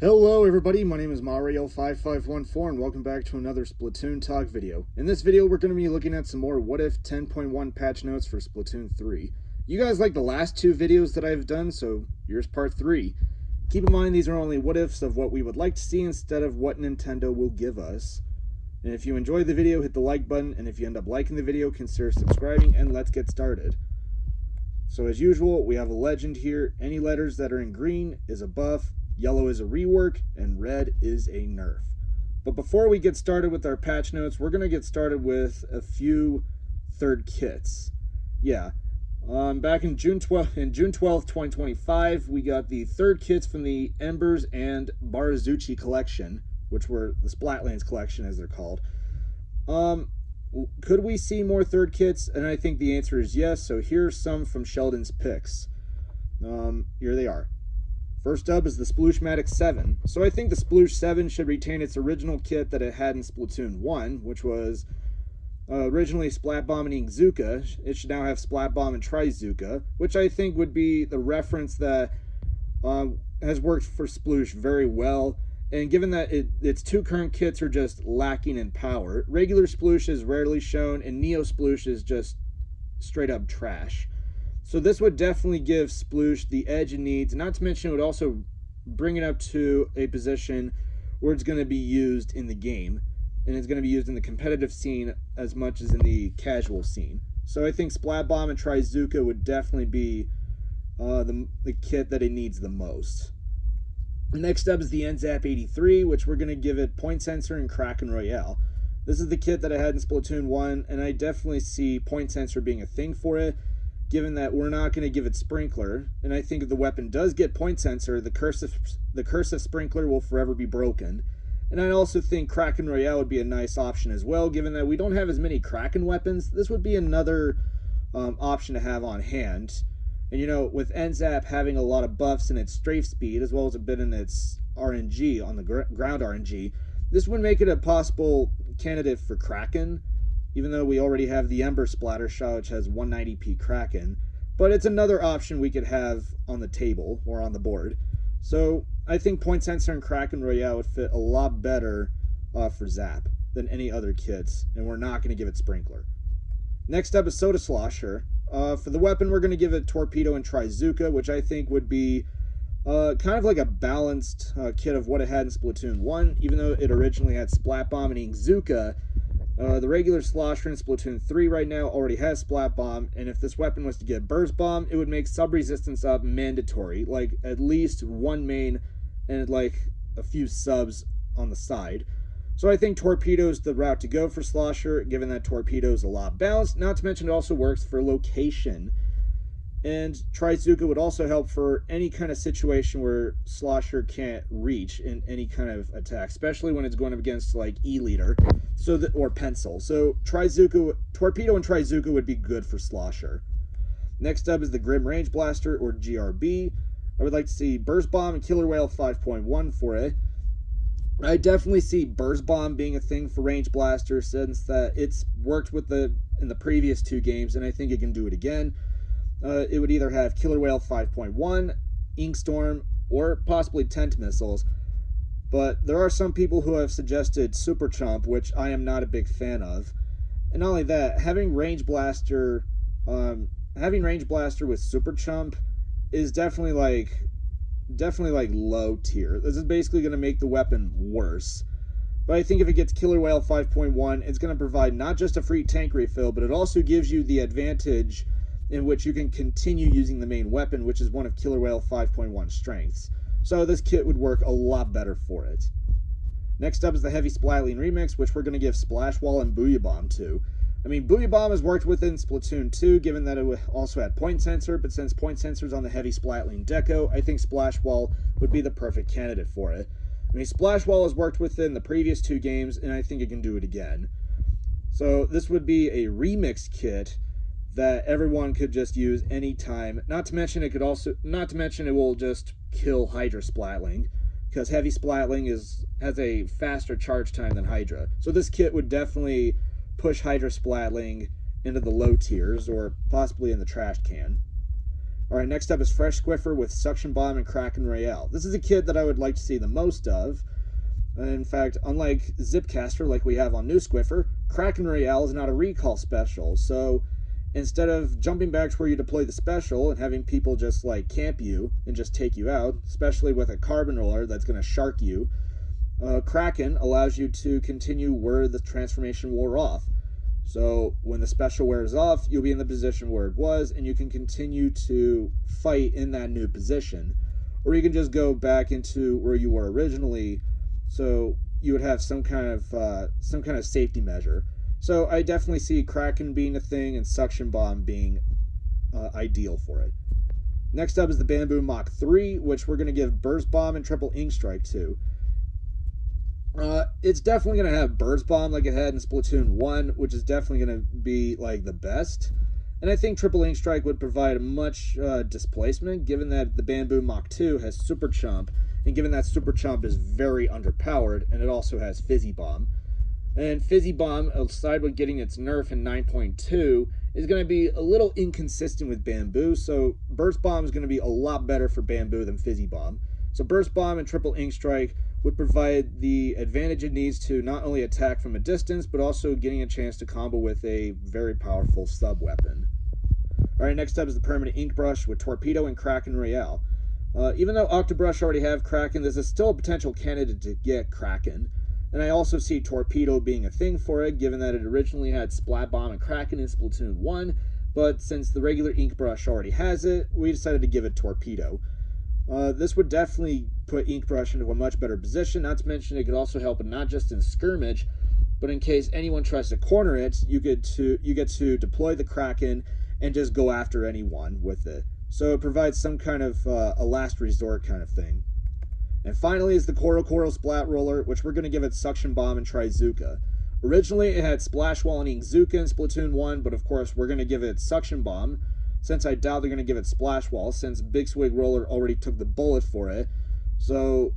Hello everybody, my name is Mario5514 and welcome back to another Splatoon Talk video. In this video we're going to be looking at some more What If 10.1 patch notes for Splatoon 3. You guys like the last two videos that I've done, so here's part 3. Keep in mind these are only what ifs of what we would like to see instead of what Nintendo will give us. And if you enjoyed the video, hit the like button, and if you end up liking the video, consider subscribing, and let's get started. So as usual, we have a legend here. Any letters that are in green is a buff, yellow is a rework, and red is a nerf. But before we get started with our patch notes, we're going to get started with a few third kits. Back in June 12th, 2025, we got the third kits from the Embers and Barazuchi collection, which were the Splatlands collection as they're called. Could we see more third kits? And I think the answer is yes, so here's some from Sheldon's picks. Here they are. First up is the Splooshmatic 7. So I think the Sploosh 7 should retain its original kit that it had in Splatoon 1, which was originally Splat Bomb and Inkzuka. It should now have Splat Bomb and Trizuka, which I think would be the reference that has worked for Sploosh very well. And given that its two current kits are just lacking in power, regular Sploosh is rarely shown, and Neo Sploosh is just straight up trash. So this would definitely give Sploosh the edge it needs, not to mention it would also bring it up to a position where it's going to be used in the game, and it's going to be used in the competitive scene as much as in the casual scene. So I think Splat Bomb and Trizuka would definitely be the kit that it needs the most. Next up is the NZAP 83, which we're going to give it Point Sensor and Kraken Royale. This is the kit that I had in Splatoon 1, and I definitely see Point Sensor being a thing for it, given that we're not going to give it Sprinkler. And I think if the weapon does get Point Sensor, the curse of Sprinkler will forever be broken. And I also think Kraken Royale would be a nice option as well, given that we don't have as many Kraken weapons. This would be another option to have on hand. And you know, with NZAP having a lot of buffs in its strafe speed, as well as a bit in its RNG, on the ground RNG, this would make it a possible candidate for Kraken, even though we already have the Ember Splatter Shot, which has 190p Kraken. But it's another option we could have on the table, or on the board. So I think Point Sensor and Kraken Royale would fit a lot better for Zap than any other kits, and we're not going to give it Sprinkler. Next up is Soda Slosher. For the weapon, we're going to give it Torpedo and Trizuka, which I think would be kind of like a balanced kit of what it had in Splatoon 1. Even though it originally had Splat Bomb and Inkzuka, the regular Slosher in Splatoon 3 right now already has Splat Bomb, and if this weapon was to get Burst Bomb, it would make sub-resistance up mandatory, like at least one main and like a few subs on the side. So I think Torpedo is the route to go for Slosher, given that Torpedo is a lot balanced, not to mention it also works for location. And Trizuka would also help for any kind of situation where Slosher can't reach in any kind of attack, especially when it's going up against like E-Leader or Pencil. So Torpedo and Trizuka would be good for Slosher. Next up is the Grim Range Blaster, or GRB. I would like to see Burst Bomb and Killer Whale 5.1 for it. I definitely see Burst Bomb being a thing for Range Blaster, since that it's worked with in the previous two games, and I think it can do it again. It would either have Killer Whale 5.1, Ink Storm, or possibly Tent Missiles. But there are some people who have suggested Super Chomp, which I am not a big fan of. And not only that, having Range Blaster with Super Chomp is definitely like low tier. This is basically going to make the weapon worse. But I think if it gets Killer Whale 5.1, it's going to provide not just a free tank refill, but it also gives you the advantage in which you can continue using the main weapon, which is one of Killer Whale 5.1 strengths. So this kit would work a lot better for it. Next up is the Heavy Splatling Remix, which we're going to give Splash Wall and Booyah Bomb to. I mean, Booyah Bomb has worked within Splatoon 2, given that it also had Point Sensor, but since Point Sensor is on the Heavy Splatling Deco, I think Splash Wall would be the perfect candidate for it. I mean, Splash Wall has worked within the previous two games, and I think it can do it again. So this would be a remix kit that everyone could just use anytime. Not to mention it will just kill Hydra Splatling, because Heavy Splatling has a faster charge time than Hydra. So this kit would definitely push Hydra Splatling into the low tiers, or possibly in the trash can. Alright, next up is Fresh Squiffer with Suction Bomb and Kraken Royale. This is a kit that I would like to see the most of. In fact, unlike Zipcaster like we have on New Squiffer, Kraken Royale is not a recall special, so instead of jumping back to where you deploy the special and having people just like camp you and just take you out, especially with a carbon roller that's going to shark you, Kraken allows you to continue where the transformation wore off. So when the special wears off, you'll be in the position where it was, and you can continue to fight in that new position. Or you can just go back into where you were originally, so you would have some kind of safety measure. So I definitely see Kraken being a thing and Suction Bomb being ideal for it. Next up is the Bamboo Mach 3, which we're going to give Burst Bomb and Triple Ink Strike to. It's definitely going to have Burst Bomb like it had in Splatoon 1, which is definitely going to be like the best. And I think Triple Ink Strike would provide much displacement, given that the Bamboo Mach 2 has Super Chump, and given that Super Chump is very underpowered, and it also has Fizzy Bomb. And Fizzy Bomb, aside with getting its nerf in 9.2, is going to be a little inconsistent with Bamboo, so Burst Bomb is going to be a lot better for Bamboo than Fizzy Bomb. So Burst Bomb and Triple Ink Strike would provide the advantage it needs to not only attack from a distance, but also getting a chance to combo with a very powerful sub-weapon. Alright, next up is the Permanent Ink Brush with Torpedo and Kraken Royale. Even though Octobrush already have Kraken, there's still a potential candidate to get Kraken. And I also see Torpedo being a thing for it, given that it originally had Splat Bomb and Kraken in Splatoon 1, but since the regular Ink Brush already has it, we decided to give it Torpedo. This would definitely put Ink Brush into a much better position, not to mention it could also help not just in skirmish, but in case anyone tries to corner it, you get to deploy the Kraken and just go after anyone with it. So it provides some kind of a last resort kind of thing. And finally is the Coral Splat Roller, which we're going to give it Suction Bomb and Trizooka. Originally it had Splash Wall and Inkzooka in Splatoon 1, but of course we're going to give it Suction Bomb, since I doubt they're going to give it Splash Wall, since Big Swig Roller already took the bullet for it. So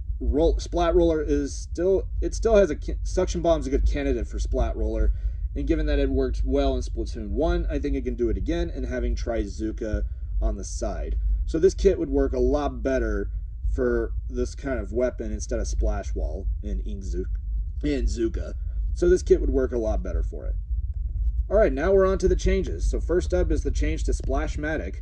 Splat Roller is still has Suction Bomb's a good candidate for Splat Roller, and given that it worked well in Splatoon 1, I think it can do it again, and having Trizooka on the side. So this kit would work a lot better for this kind of weapon instead of Splash Wall and Inkzooka. So this kit would work a lot better for it. Alright, now we're on to the changes. So first up is the change to Splashmatic.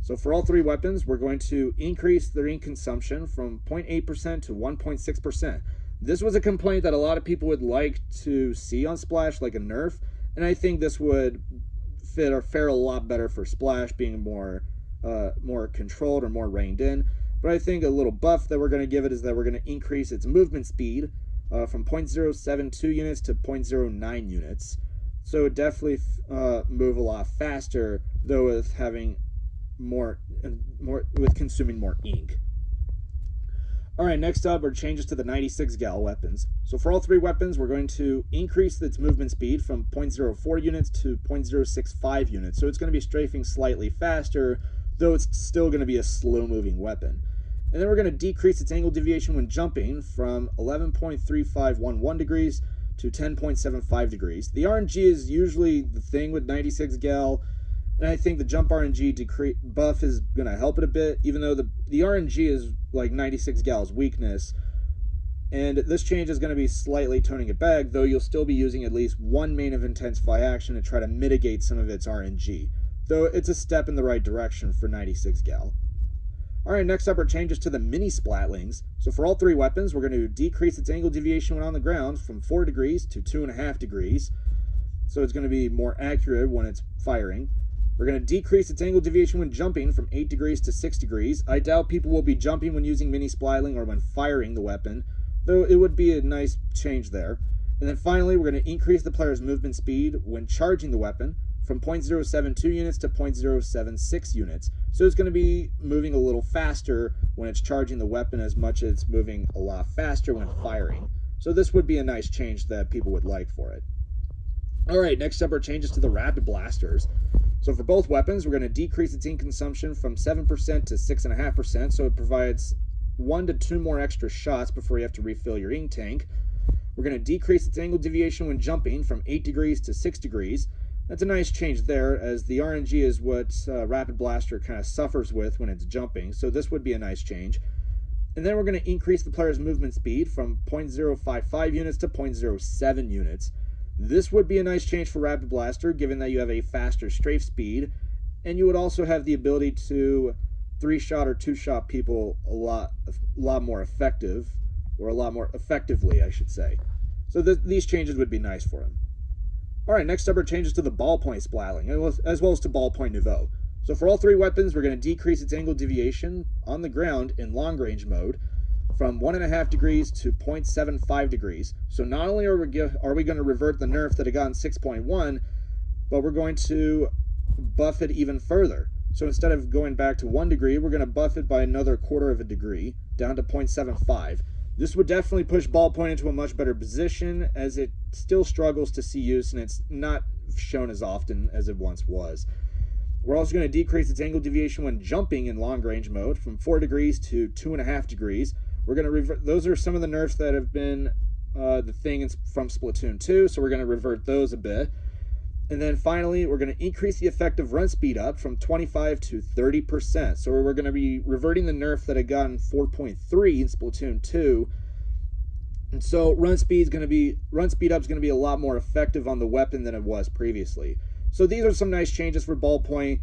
So for all three weapons, we're going to increase their ink consumption from 0.8% to 1.6%. This was a complaint that a lot of people would like to see on Splash, like a nerf, and I think this would fare a lot better for Splash, being more controlled or more reined in. But I think a little buff that we're going to give it is that we're going to increase its movement speed from 0.072 units to 0.09 units. So it definitely move a lot faster, though with having with consuming more ink. Alright, next up are changes to the 96 gal weapons. So for all three weapons, we're going to increase its movement speed from 0.04 units to 0.065 units. So it's going to be strafing slightly faster, though it's still going to be a slow-moving weapon. And then we're going to decrease its angle deviation when jumping from 11.3511 degrees to 10.75 degrees. The RNG is usually the thing with 96 gal, and I think the jump RNG buff is going to help it a bit, even though the RNG is like 96 gal's weakness. And this change is going to be slightly toning it back, though you'll still be using at least one main of Intensify action to try to mitigate some of its RNG. Though it's a step in the right direction for 96 gal. Alright, next up are changes to the mini Splatlings. So for all three weapons, we're going to decrease its angle deviation when on the ground from 4 degrees to 2.5 degrees. So it's going to be more accurate when it's firing. We're going to decrease its angle deviation when jumping from 8 degrees to 6 degrees. I doubt people will be jumping when using mini Splatling or when firing the weapon, though it would be a nice change there. And then finally, we're going to increase the player's movement speed when charging the weapon from 0.072 units to 0.076 units. So it's going to be moving a little faster when it's charging the weapon as much as it's moving a lot faster when firing. So this would be a nice change that people would like for it. Alright, next up are changes to the Rapid Blasters. So for both weapons, we're going to decrease its ink consumption from 7% to 6.5%, so it provides 1 to 2 more extra shots before you have to refill your ink tank. We're going to decrease its angle deviation when jumping from 8 degrees to 6 degrees. That's a nice change there, as the RNG is what Rapid Blaster kind of suffers with when it's jumping, so this would be a nice change. And then we're going to increase the player's movement speed from 0.055 units to 0.07 units. This would be a nice change for Rapid Blaster, given that you have a faster strafe speed, and you would also have the ability to 3-shot or 2-shot people a lot more effective, or a lot more effectively, I should say. So these changes would be nice for him. Alright, next up are changes to the ballpoint splatling, as well as to ballpoint nouveau. So for all 3 weapons, we're going to decrease its angle deviation on the ground in long range mode from 1.5 degrees to 0.75 degrees. So not only are we going to revert the nerf that it got in 6.1, but we're going to buff it even further. So instead of going back to 1 degree, we're going to buff it by another 1/4 of a degree, down to 0.75. This would definitely push ballpoint into a much better position, as it still struggles to see use and it's not shown as often as it once was. We're also going to decrease its angle deviation when jumping in long range mode from 4 degrees to 2.5 degrees. We're going to revert. Those are some of the nerfs that have been the thing from Splatoon 2, so we're going to revert those a bit. And then finally, we're going to increase the effective run speed up from 25 to 30%. So we're going to be reverting the nerf that had gotten 4.3 in Splatoon 2. And so run speed up is going to be a lot more effective on the weapon than it was previously. So these are some nice changes for ballpoint.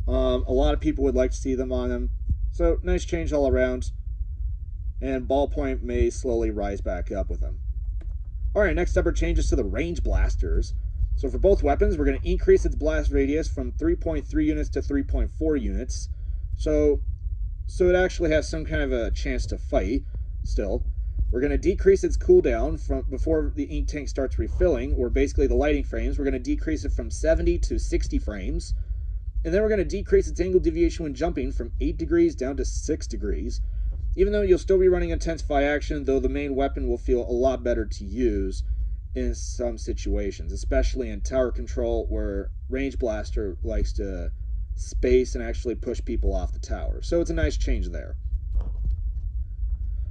A lot of people would like to see them on them. So nice change all around. And ballpoint may slowly rise back up with them. Alright, next up are changes to the range blasters. So for both weapons, we're going to increase its blast radius from 3.3 units to 3.4 units. So it actually has some kind of a chance to fight still. We're going to decrease its cooldown from before the ink tank starts refilling, or basically the lighting frames. We're going to decrease it from 70 to 60 frames. And then we're going to decrease its angle deviation when jumping from 8 degrees down to 6 degrees. Even though you'll still be running Intensify action, though the main weapon will feel a lot better to use in some situations, especially in tower control, where Range Blaster likes to space and actually push people off the tower. So it's a nice change there.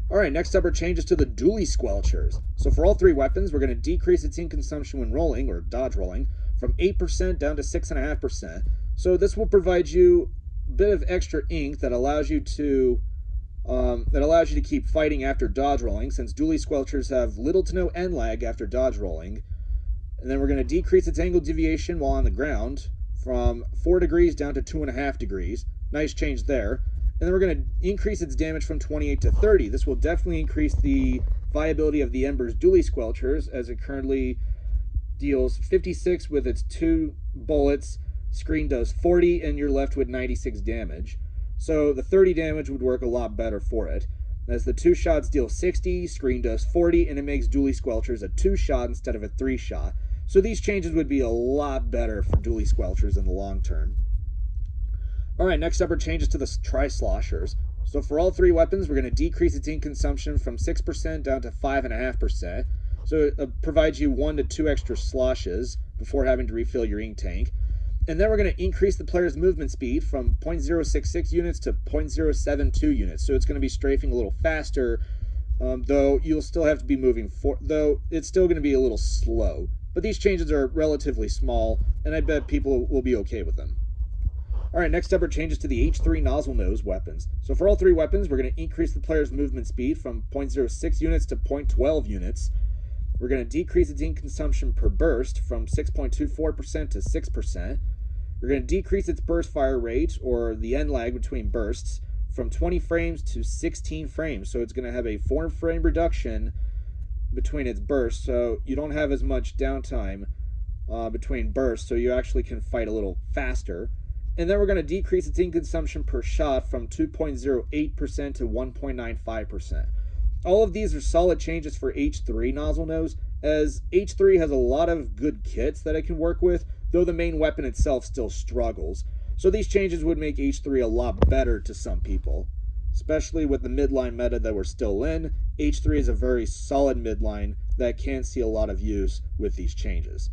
Alright, next up are changes to the dually squelchers. So for all 3 weapons, we're going to decrease its ink consumption when rolling, or dodge rolling, from 8% down to 6.5%. So this will provide you a bit of extra ink that allows you to keep fighting after dodge rolling, since dually squelchers have little to no end lag after dodge rolling. And then we're going to decrease its angle deviation while on the ground from 4 degrees down to 2.5 degrees. Nice change there. And then we're going to increase its damage from 28 to 30. This will definitely increase the viability of the Ember's dually squelchers, as it currently deals 56 with its 2 bullets, screen does 40, and you're left with 96 damage. So the 30 damage would work a lot better for it, as the 2 shots deal 60, screen does 40, and it makes dually squelchers a 2-shot instead of a 3-shot. So these changes would be a lot better for dually squelchers in the long term. Alright, next up are changes to the tri-sloshers. So for all 3 weapons, we're going to decrease its ink consumption from 6% down to 5.5%. So it provides you 1 to 2 extra sloshes before having to refill your ink tank. And then we're going to increase the player's movement speed from 0.066 units to 0.072 units. So it's going to be strafing a little faster, though you'll still have to be moving though it's still going to be a little slow. But these changes are relatively small, and I bet people will be okay with them. Alright, next up are changes to the H3 nozzle nose weapons. So for all 3 weapons, we're going to increase the player's movement speed from 0.06 units to 0.12 units. We're going to decrease its ink consumption per burst from 6.24% to 6%. We're going to decrease its burst fire rate, or the end lag between bursts, from 20 frames to 16 frames. So it's going to have a 4-frame reduction between its bursts, so you don't have as much downtime between bursts, so you actually can fight a little faster. And then we're going to decrease its ink consumption per shot from 2.08% to 1.95%. All of these are solid changes for H3 nozzle nose, as H3 has a lot of good kits that it can work with, though the main weapon itself still struggles. So these changes would make H3 a lot better to some people. Especially with the midline meta that we're still in, H3 is a very solid midline that can see a lot of use with these changes.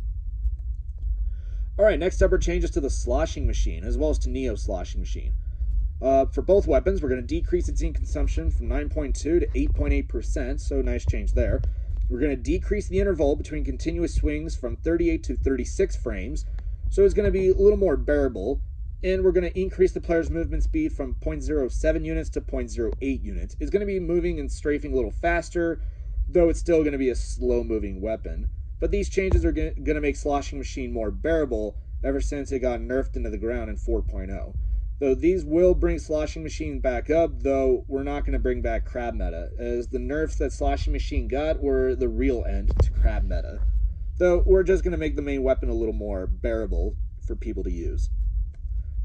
Alright, next up are changes to the sloshing machine, as well as to Neo sloshing machine. For both weapons, we're going to decrease its ink consumption from 9.2 to 8.8%, so nice change there. We're going to decrease the interval between continuous swings from 38 to 36 frames. So it's going to be a little more bearable. And we're going to increase the player's movement speed from 0.07 units to 0.08 units. It's going to be moving and strafing a little faster, though it's still going to be a slow-moving weapon. But these changes are going to make Sloshing Machine more bearable ever since it got nerfed into the ground in 4.0. Though these will bring Sloshing Machine back up, though we're not going to bring back Crab Meta, as the nerfs that Sloshing Machine got were the real end to Crab Meta. Though we're just going to make the main weapon a little more bearable for people to use.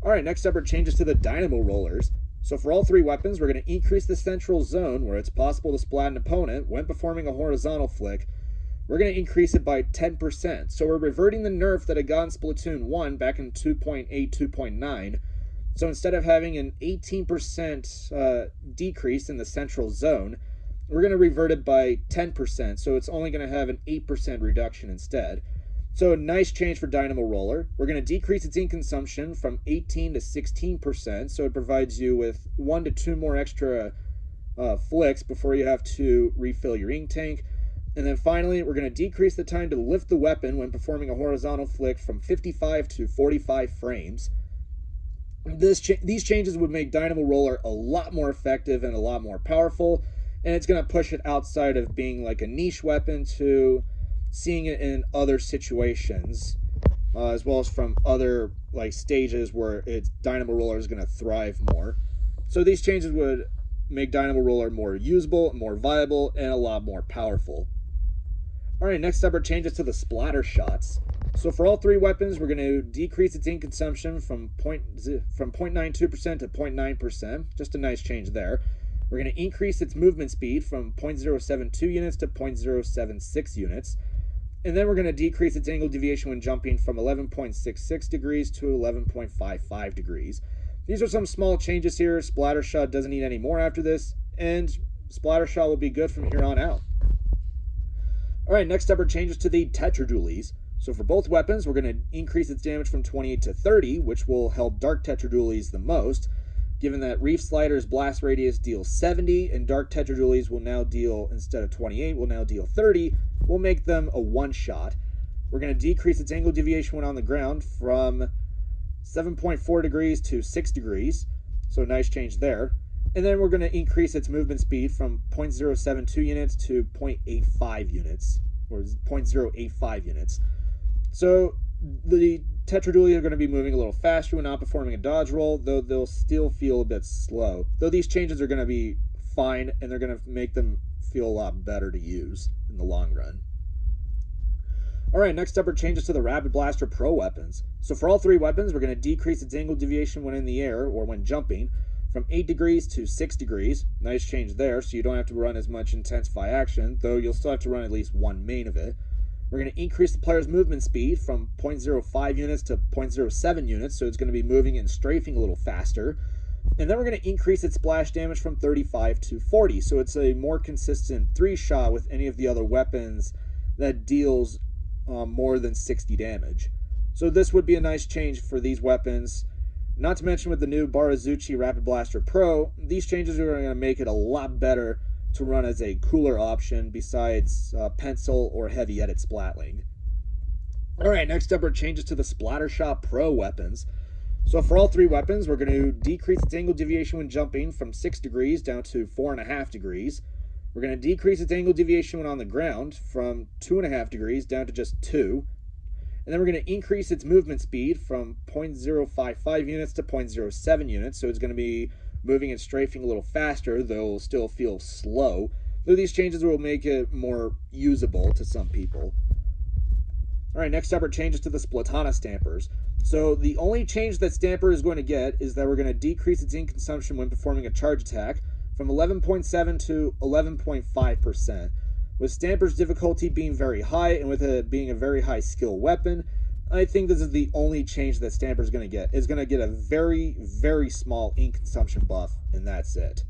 Alright, next up are changes to the Dynamo Rollers. So for all three weapons, we're going to increase the central zone where it's possible to splat an opponent when performing a horizontal flick. We're going to increase it by 10%. So we're reverting the nerf that it got in Splatoon 1 back in 2.8, 2.9. So instead of having an 18% decrease in the central zone, we're going to revert it by 10%. So it's only going to have an 8% reduction instead. So a nice change for Dynamo Roller. We're going to decrease its ink consumption from 18 to 16%, so it provides you with 1 to 2 more extra flicks before you have to refill your ink tank. And then finally, we're going to decrease the time to lift the weapon when performing a horizontal flick from 55 to 45 frames. These changes would make Dynamo Roller a lot more effective and a lot more powerful, and it's going to push it outside of being like a niche weapon to seeing it in other situations, as well as from other like stages where its Dynamo Roller is going to thrive more. So these changes would make Dynamo Roller more usable, more viable, and a lot more powerful. Alright, next up are changes to the splatter shots. So for all three weapons, we're going to decrease its ink consumption from 0.92% to 0.9%. Just a nice change there. We're going to increase its movement speed from 0.072 units to 0.076 units. And then we're going to decrease its angle deviation when jumping from 11.66 degrees to 11.55 degrees. These are some small changes here. Splattershot doesn't need any more after this, and Splattershot will be good from here on out. Alright, next up are changes to the Tetradualies. So for both weapons, we're going to increase its damage from 28 to 30, which will help Dark Tetradualies the most, given that Reef Slider's blast radius deals 70, and Dark Tetradualies will now deal, instead of 28, will now deal 30, will make them a one-shot. We're going to decrease its angle deviation when on the ground from 7.4 degrees to 6 degrees, so nice change there. And then we're going to increase its movement speed from 0.072 units to 0.85 units, or 0.085 units. So the Tetradualies are going to be moving a little faster when not performing a dodge roll, though they'll still feel a bit slow. Though these changes are going to be fine, and they're going to make them feel a lot better to use in the long run. Alright, next up are changes to the Rapid Blaster Pro weapons. So for all three weapons, we're going to decrease its angle deviation when in the air, or when jumping, from 8 degrees to 6 degrees. Nice change there, so you don't have to run as much Intensify action, though you'll still have to run at least one main of it. We're going to increase the player's movement speed from 0.05 units to 0.07 units, so it's going to be moving and strafing a little faster. And then we're going to increase its splash damage from 35 to 40, so it's a more consistent 3-shot with any of the other weapons that deals more than 60 damage. So this would be a nice change for these weapons. Not to mention with the new Barazuchi Rapid Blaster Pro, these changes are going to make it a lot better to run as a cooler option besides pencil or heavy edit splatling. Alright, next up are changes to the Splattershot Pro weapons. So for all three weapons, we're going to decrease its angle deviation when jumping from 6 degrees down to 4.5 degrees. We're going to decrease its angle deviation when on the ground from 2.5 degrees down to just 2. And then we're going to increase its movement speed from 0.055 units to 0.07 units, so it's going to be moving and strafing a little faster, though it'll still feel slow. Though these changes will make it more usable to some people. Alright, next up are changes to the Splatana Stampers. So the only change that Stamper is going to get is that we're going to decrease its ink consumption when performing a charge attack from 11.7 to 11.5%. With Stamper's difficulty being very high, and with it being a very high skill weapon, I think this is the only change that Stamper's going to get. It's going to get a very, very small ink consumption buff, and that's it.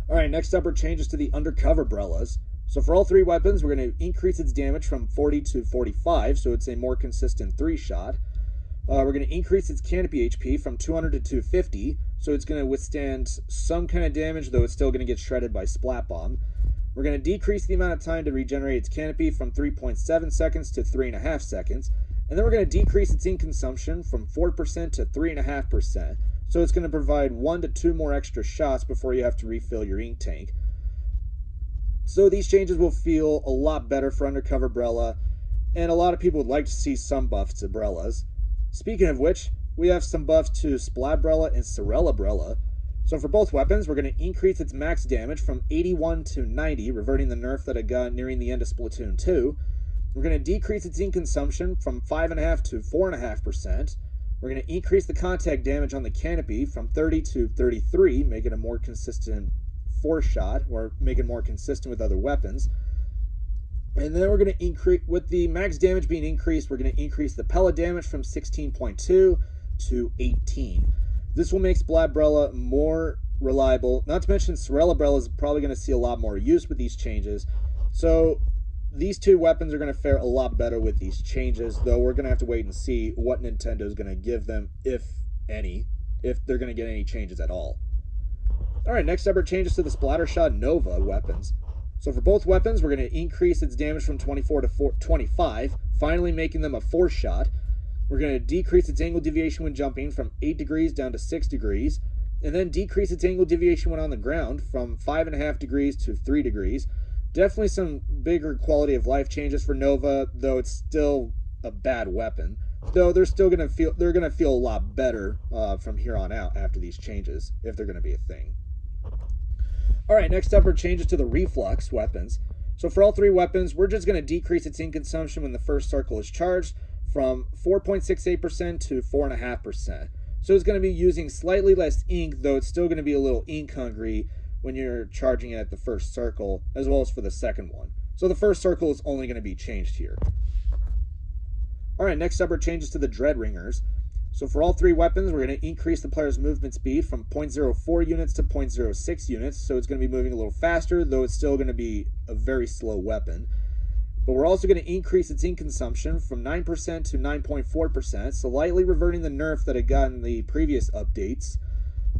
Alright, next up are changes to the Undercover Brellas. So for all three weapons, we're going to increase its damage from 40 to 45, so it's a more consistent 3-shot. We're going to increase its canopy HP from 200 to 250, so it's going to withstand some kind of damage, though it's still going to get shredded by Splat Bomb. We're going to decrease the amount of time to regenerate its canopy from 3.7 seconds to 3.5 seconds. And then we're going to decrease its ink consumption from 4% to 3.5%. So it's going to provide 1 to 2 more extra shots before you have to refill your ink tank. So these changes will feel a lot better for Undercover Brella, and a lot of people would like to see some buffs to Brellas. Speaking of which, we have some buffs to Splat Brella and Sorella Brella. So for both weapons, we're going to increase its max damage from 81 to 90, reverting the nerf that it got nearing the end of Splatoon 2. We're going to decrease its ink consumption from 5.5% to 4.5%. We're going to increase the contact damage on the canopy from 30 to 33, making it a more consistent 4-shot, or make it more consistent with other weapons. And then we're going to increase, with the max damage being increased, we're going to increase the pellet damage from 16.2 to 18. This will make Splat Brella more reliable. Not to mention, Sorella Brella is probably going to see a lot more use with these changes. So these two weapons are going to fare a lot better with these changes, though we're going to have to wait and see what Nintendo is going to give them, if any, if they're going to get any changes at all. Alright, next up are changes to the Splattershot Nova weapons. So for both weapons, we're going to increase its damage from 24 to 25, finally making them a 4-shot. We're going to decrease its angle deviation when jumping from 8 degrees down to 6 degrees, and then decrease its angle deviation when on the ground from 5.5 degrees to 3 degrees. Definitely some bigger quality of life changes for Nova, though it's still a bad weapon. Though they're still going to feel a lot better from here on out after these changes, if they're going to be a thing. Alright, next up are changes to the Reflux weapons. So for all three weapons, we're just going to decrease its ink consumption when the first circle is charged from 4.68% to 4.5%. So it's going to be using slightly less ink, though it's still going to be a little ink hungry when you're charging it at the first circle, as well as for the second one. So the first circle is only going to be changed here. Alright, next up are changes to the Dread Ringers. So for all three weapons, we're going to increase the player's movement speed from 0.04 units to 0.06 units, so it's going to be moving a little faster, though it's still going to be a very slow weapon. But we're also going to increase its ink consumption from 9% to 9.4%, slightly reverting the nerf that it got in the previous updates.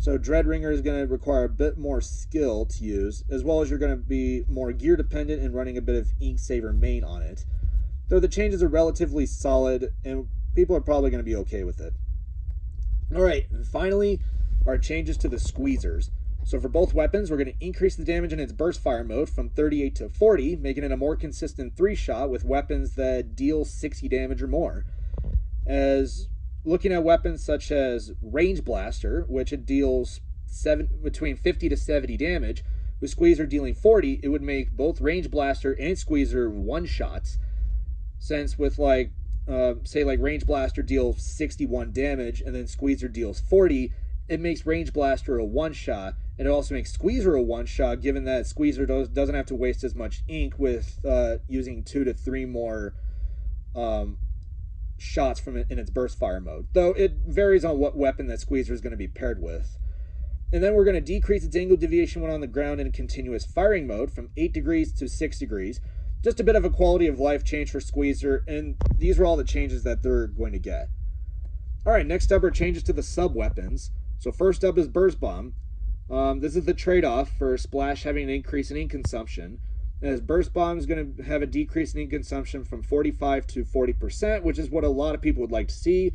So Dread Ringer is going to require a bit more skill to use, as well as you're going to be more gear dependent and running a bit of Ink Saver main on it. Though the changes are relatively solid, and people are probably going to be okay with it. Alright, and finally, our changes to the Squeezers. So for both weapons, we're going to increase the damage in its burst fire mode from 38 to 40, making it a more consistent 3-shot with weapons that deal 60 damage or more. As looking at weapons such as Range Blaster, which it deals between 50 to 70 damage, with Squeezer dealing 40, it would make both Range Blaster and Squeezer 1-shots, since with say Range Blaster deals 61 damage and then Squeezer deals 40, it makes Range Blaster a 1-shot, and it also makes Squeezer a 1-shot, given that Squeezer doesn't have to waste as much ink with using 2 to 3 more shots from it in its burst fire mode, though it varies on what weapon that Squeezer is going to be paired with. And then we're going to decrease its angle deviation when on the ground in continuous firing mode from 8 degrees to 6 degrees. Just a bit of a quality of life change for Squeezer, and these are all the changes that they're going to get. Alright, next up are changes to the sub-weapons. So first up is Burst Bomb. This is the trade-off for Splash having an increase in ink consumption, as Burst Bomb is going to have a decrease in ink consumption from 45 to 40%, which is what a lot of people would like to see.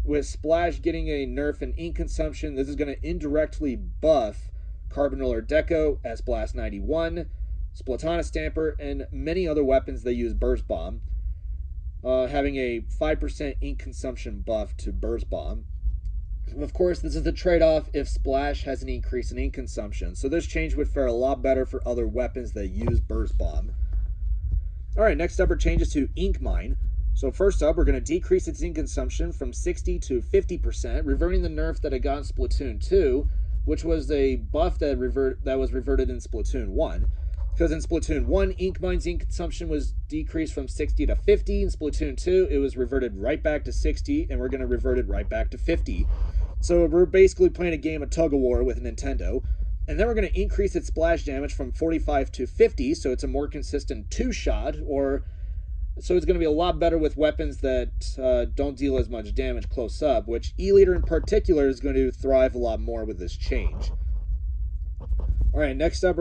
With Splash getting a nerf in ink consumption, this is going to indirectly buff Carbon Roller Deco, S-Blast 91, Splatana Stamper, and many other weapons that use Burst Bomb, having a 5% ink consumption buff to Burst Bomb. Of course, this is the trade-off if Splash has an increase in ink consumption, so this change would fare a lot better for other weapons that use Burst Bomb. Alright, next up are changes to Ink Mine. So first up, we're going to decrease its ink consumption from 60 to 50%, reverting the nerf that it got in Splatoon 2, which was a buff that was reverted in Splatoon 1. Because in Splatoon 1, Ink Mine's ink consumption was decreased from 60 to 50. In Splatoon 2, it was reverted right back to 60, and we're going to revert it right back to 50. So we're basically playing a game of tug-of-war with Nintendo. And then we're going to increase its splash damage from 45 to 50, so it's a more consistent 2-shot, so it's going to be a lot better with weapons that don't deal as much damage close up, which E-Liter in particular is going to thrive a lot more with this change. Alright, next up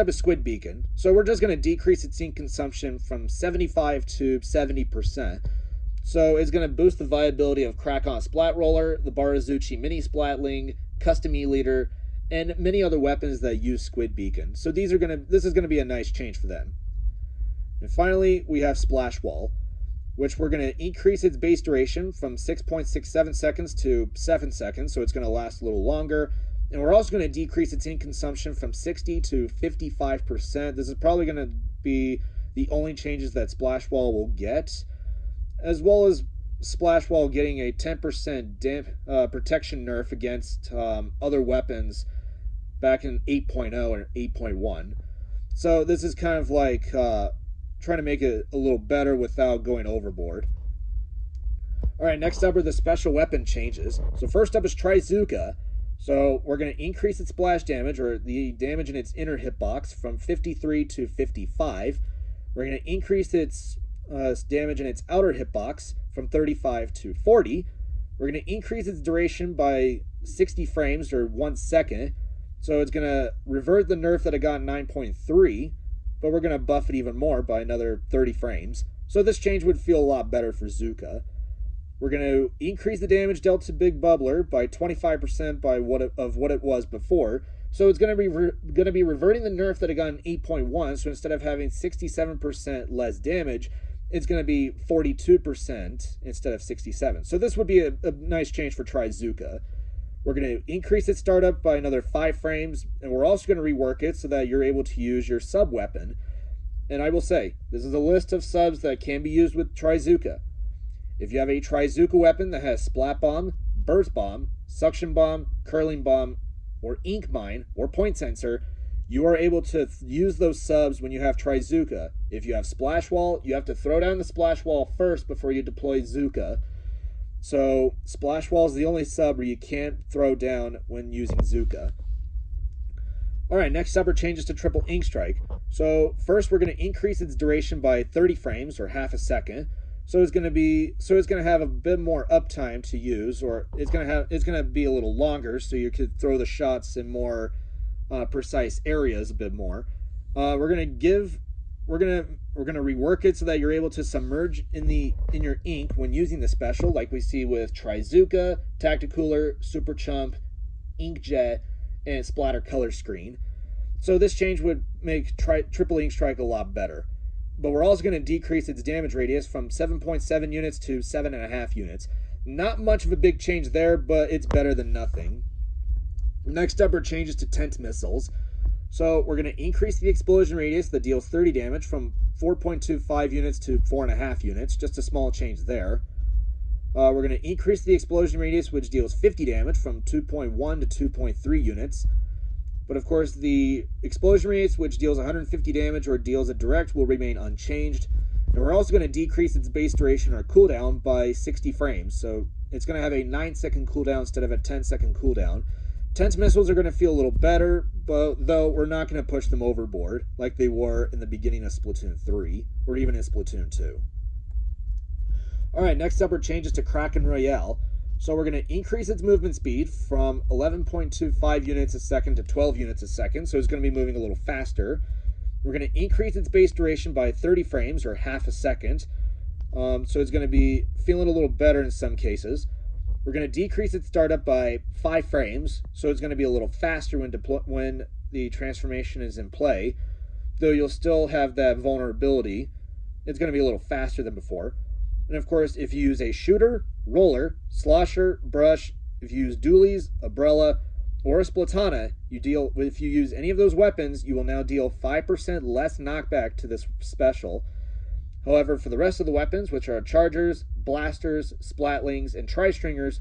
is Squid Beacon. So we're just going to decrease its ink consumption from 75 to 70%. So it's going to boost the viability of Krakon Splat Roller, the Barazuchi Mini Splatling, Custom E-Leader, and many other weapons that use Squid Beacon. So this is going to be a nice change for them. And finally, we have Splash Wall, which we're going to increase its base duration from 6.67 seconds to 7 seconds, so it's going to last a little longer. And we're also going to decrease its ink consumption from 60 to 55%. This is probably going to be the only changes that Splash Wall will get, as well as Splash Wall getting a 10% protection nerf against other weapons back in 8.0 and 8.1. So this is kind of like trying to make it a little better without going overboard. Alright, next up are the special weapon changes. So first up is Trizuka. So we're going to increase its splash damage, or the damage in its inner hitbox, from 53 to 55. We're going to increase its damage in its outer hitbox from 35 to 40. We're going to increase its duration by 60 frames, or 1 second. So it's going to revert the nerf that it got in 9.3, but we're going to buff it even more by another 30 frames. So this change would feel a lot better for Zuka. We're going to increase the damage dealt to Big Bubbler by 25% of what it was before. So it's going to be reverting the nerf that it got in 8.1. So instead of having 67% less damage, it's going to be 42% instead of 67. So this would be a nice change for Trizuka. We're going to increase its startup by another 5 frames, and we're also going to rework it so that you're able to use your sub weapon. And I will say, this is a list of subs that can be used with Trizuka. If you have a Trizuka weapon that has Splat Bomb, Burst Bomb, Suction Bomb, Curling Bomb, or Ink Mine, or Point Sensor, you are able to use those subs when you have Trizuka. If you have Splash Wall, you have to throw down the Splash Wall first before you deploy Zuka. So Splash Wall is the only sub where you can't throw down when using Zuka. Alright, next up are changes to Triple Ink Strike. So first we're going to increase its duration by 30 frames, or half a second. So it's going to have a bit more uptime to use, or it's going to be a little longer, so you could throw the shots in more precise areas a bit more. We're going to rework it so that you're able to submerge in your ink when using the special, like we see with Trizuka, Tacticooler, Super Chump, Inkjet, and Splatter Color Screen. So this change would make Triple Ink Strike a lot better. But we're also going to decrease its damage radius from 7.7 units to 7.5 units. Not much of a big change there, but it's better than nothing. Next up are changes to Tent Missiles. So we're going to increase the explosion radius that deals 30 damage from 4.25 units to 4.5 units. Just a small change there. We're going to increase the explosion radius, which deals 50 damage, from 2.1 to 2.3 units. But of course, the explosion radius, which deals 150 damage or deals a direct, will remain unchanged. And we're also going to decrease its base duration or cooldown by 60 frames. So it's going to have a 9-second cooldown instead of a 10-second cooldown. Tent missiles are going to feel a little better, but though we're not going to push them overboard like they were in the beginning of Splatoon 3 or even in Splatoon 2. Alright, next up are changes to Kraken Royale. So we're going to increase its movement speed from 11.25 units a second to 12 units a second, so it's going to be moving a little faster. We're going to increase its base duration by 30 frames, or half a second, so it's going to be feeling a little better in some cases. We're going to decrease its startup by 5 frames, so it's going to be a little faster when the transformation is in play, though you'll still have that vulnerability. It's going to be a little faster than before. And of course, if you use a shooter, roller, slosher, brush, if you use dualies, umbrella, or a splatana, if you use any of those weapons, you will now deal 5% less knockback to this special. However, for the rest of the weapons, which are chargers, blasters, splatlings, and tri-stringers,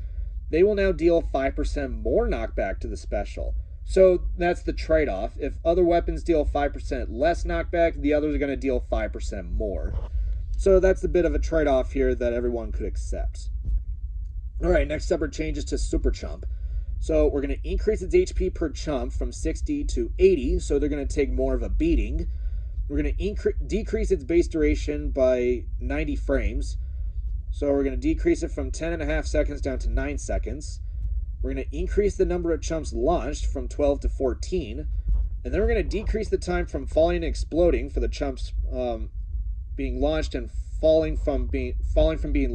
they will now deal 5% more knockback to the special. So that's the trade-off. If other weapons deal 5% less knockback, the others are going to deal 5% more. So that's a bit of a trade-off here that everyone could accept. Alright, next up are changes to Super Chump. So we're going to increase its HP per chump from 60 to 80, so they're going to take more of a beating. We're going to decrease its base duration by 90 frames. So we're going to decrease it from 10.5 seconds down to 9 seconds. We're going to increase the number of chumps launched from 12 to 14. And then we're going to decrease the time from falling and exploding for the chumps being launched and falling from being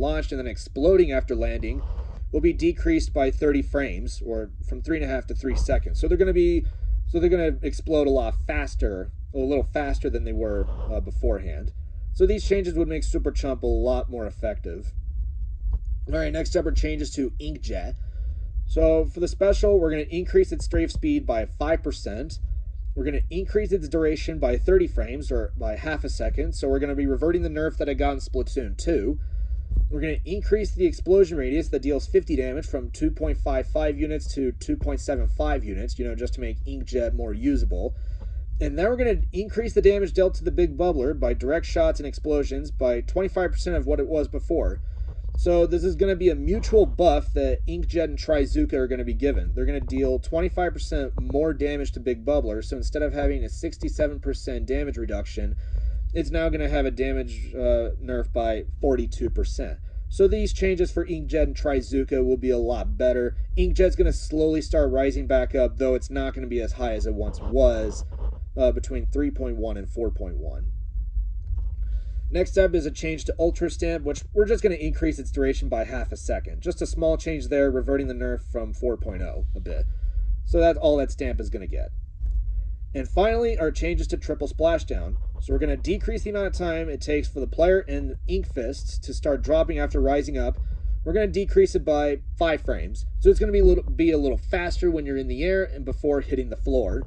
launched and then exploding after landing will be decreased by 30 frames, or from 3.5 to 3 seconds. So they're going to explode a little faster than they were beforehand. So these changes would make Super Chump a lot more effective. All right, next up are changes to Inkjet. So for the special, we're going to increase its strafe speed by 5%. We're going to increase its duration by 30 frames, or by half a second. So we're going to be reverting the nerf that I got in Splatoon 2. We're going to increase the explosion radius that deals 50 damage from 2.55 units to 2.75 units, just to make Inkjet more usable. And now we're going to increase the damage dealt to the Big Bubbler by direct shots and explosions by 25% of what it was before. So this is going to be a mutual buff that Inkjet and Trizooka are going to be given. They're going to deal 25% more damage to Big Bubbler, so instead of having a 67% damage reduction, it's now going to have a damage nerf by 42%. So these changes for Inkjet and Trizooka will be a lot better. Inkjet's going to slowly start rising back up, though it's not going to be as high as it once was, between 3.1 and 4.1. Next up is a change to Ultra Stamp, which we're just going to increase its duration by half a second. Just a small change there, reverting the nerf from 4.0 a bit. So that's all that stamp is going to get. And finally, our changes to Triple Splashdown. So we're going to decrease the amount of time it takes for the player and Ink Fists to start dropping after rising up. We're going to decrease it by 5 frames. So it's going to be a little faster when you're in the air and before hitting the floor.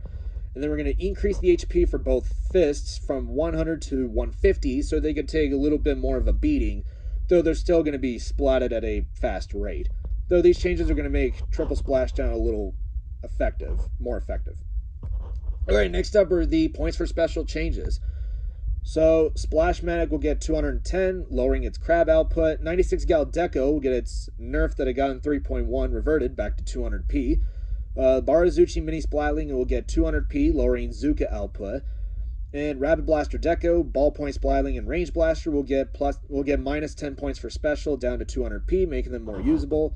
And then we're going to increase the HP for both fists from 100 to 150 so they can take a little bit more of a beating, though they're still going to be splatted at a fast rate. Though these changes are going to make Triple Splashdown a little more effective. Alright, next up are the points for special changes. So Splashmatic will get 210, lowering its crab output. 96 Gal Deco will get its nerf that it got in 3.1 reverted back to 200p. Barazuchi Mini Splatling will get 200p, lowering Zuka output. And Rapid Blaster Deco, Ballpoint Splatling, and Range Blaster will get minus 10 points for special down to 200p, making them more usable.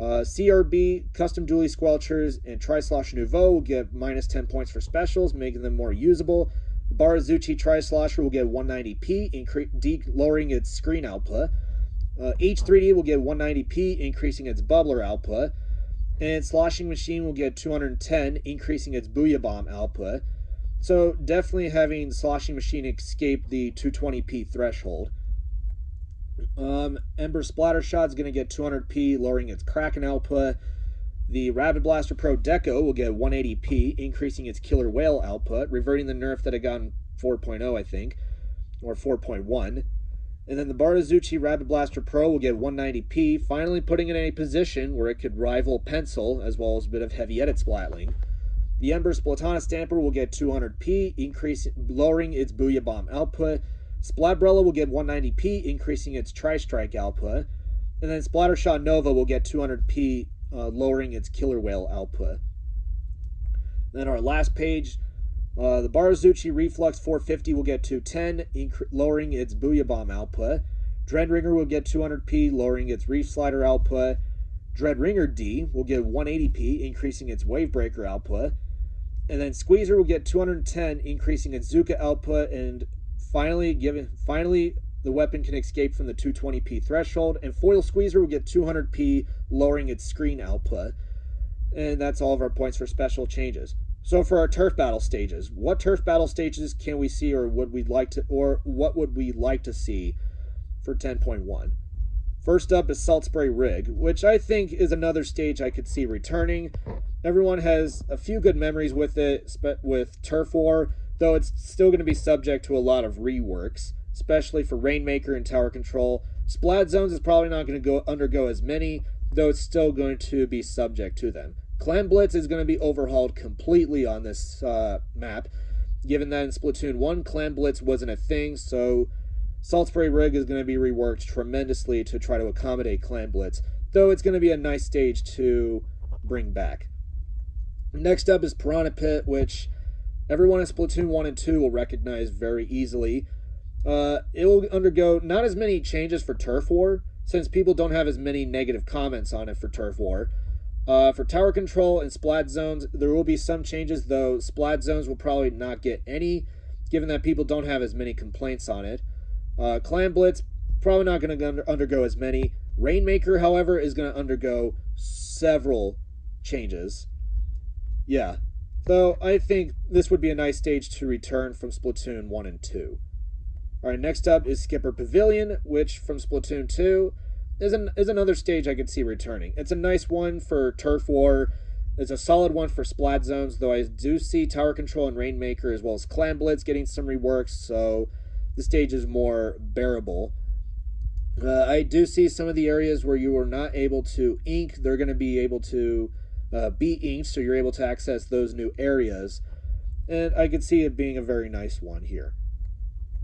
CRB, Custom Dually Squelchers, and Tri-Slosh Nouveau will get minus 10 points for specials, making them more usable. Barazuchi Tri-Slosher will get 190p, lowering its screen output. H3D will get 190p, increasing its bubbler output. And Sloshing Machine will get 210, increasing its Booyah Bomb output. So definitely having Sloshing Machine escape the 220p threshold. Ember Splatter Shot is going to get 200p, lowering its Kraken output. The Rapid Blaster Pro Deco will get 180p, increasing its Killer Whale output, reverting the nerf that it got in 4.0, I think, or 4.1. And then the Barazuchi Rapid Blaster Pro will get 190p, finally putting it in a position where it could rival Pencil, as well as a bit of heavy edit splatling. The Ember Splatana Stamper will get 200p, lowering its Booyah Bomb output. Splatbrella will get 190p, increasing its Tri-Strike output. And then Splattershot Nova will get 200p, lowering its Killer Whale output. Then our last page, the Barazuchi Reflux 450 will get 210, lowering its Booyah Bomb output. Dreadringer will get 200p, lowering its Reef Slider output. Dreadringer D will get 180p, increasing its Wavebreaker output. And then Squeezer will get 210, increasing its Zuka output. And finally, the weapon can escape from the 220p threshold. And Foil Squeezer will get 200p, lowering its screen output. And that's all of our points for special changes. So for our turf battle stages, what turf battle stages can we see, or what would we like to see for 10.1? First up is Salt Spray Rig, which I think is another stage I could see returning. Everyone has a few good memories with it, with Turf War, though it's still going to be subject to a lot of reworks, especially for Rainmaker and Tower Control. Splat Zones is probably not going to undergo as many, though it's still going to be subject to them. Clan Blitz is going to be overhauled completely on this map, given that in Splatoon 1, Clan Blitz wasn't a thing, so Salt Spray Rig is going to be reworked tremendously to try to accommodate Clan Blitz, though it's going to be a nice stage to bring back. Next up is Piranha Pit, which everyone in Splatoon 1 and 2 will recognize very easily. It will undergo not as many changes for Turf War, since people don't have as many negative comments on it for Turf War. For Tower Control and Splat Zones, there will be some changes, though Splat Zones will probably not get any, given that people don't have as many complaints on it. Clan Blitz, probably not going to undergo as many. Rainmaker, however, is going to undergo several changes. Yeah. So I think this would be a nice stage to return from Splatoon 1 and 2. Alright, next up is Skipper Pavilion, which from Splatoon 2 is another stage I could see returning. It's a nice one for Turf War. It's a solid one for Splat Zones, though I do see Tower Control and Rainmaker as well as Clan Blitz getting some reworks, so the stage is more bearable. I do see some of the areas where you are not able to ink, they're going to be able to be inked, so you're able to access those new areas. And I could see it being a very nice one here.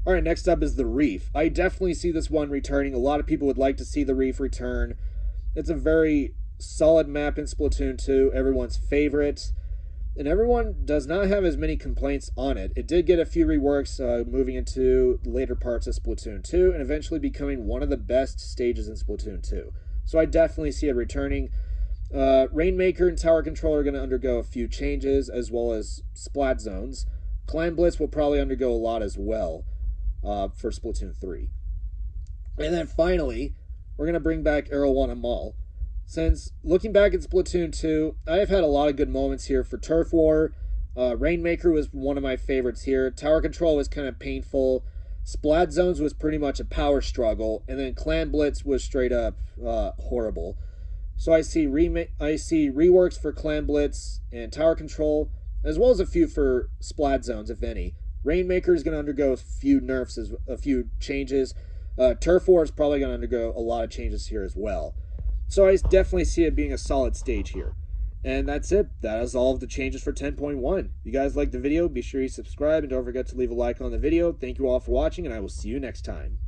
Alright, next up is the Reef. I definitely see this one returning. A lot of people would like to see the Reef return. It's a very solid map in Splatoon 2, everyone's favorite. And everyone does not have as many complaints on it. It did get a few reworks moving into later parts of Splatoon 2 and eventually becoming one of the best stages in Splatoon 2. So I definitely see it returning. Rainmaker and Tower Control are going to undergo a few changes as well as Splat Zones. Clan Blitz will probably undergo a lot as well for Splatoon 3. And then finally, we're going to bring back Arowana Mall. Since looking back at Splatoon 2, I have had a lot of good moments here for Turf War. Rainmaker was one of my favorites here. Tower Control was kind of painful. Splat Zones was pretty much a power struggle. And then Clan Blitz was straight up horrible. So I see reworks for Clan Blitz and Tower Control, as well as a few for Splat Zones, if any. Rainmaker is going to undergo a few nerfs, a few changes. Turf War is probably going to undergo a lot of changes here as well. So I definitely see it being a solid stage here. And that's it. That is all of the changes for 10.1. If you guys liked the video, be sure you subscribe and don't forget to leave a like on the video. Thank you all for watching, and I will see you next time.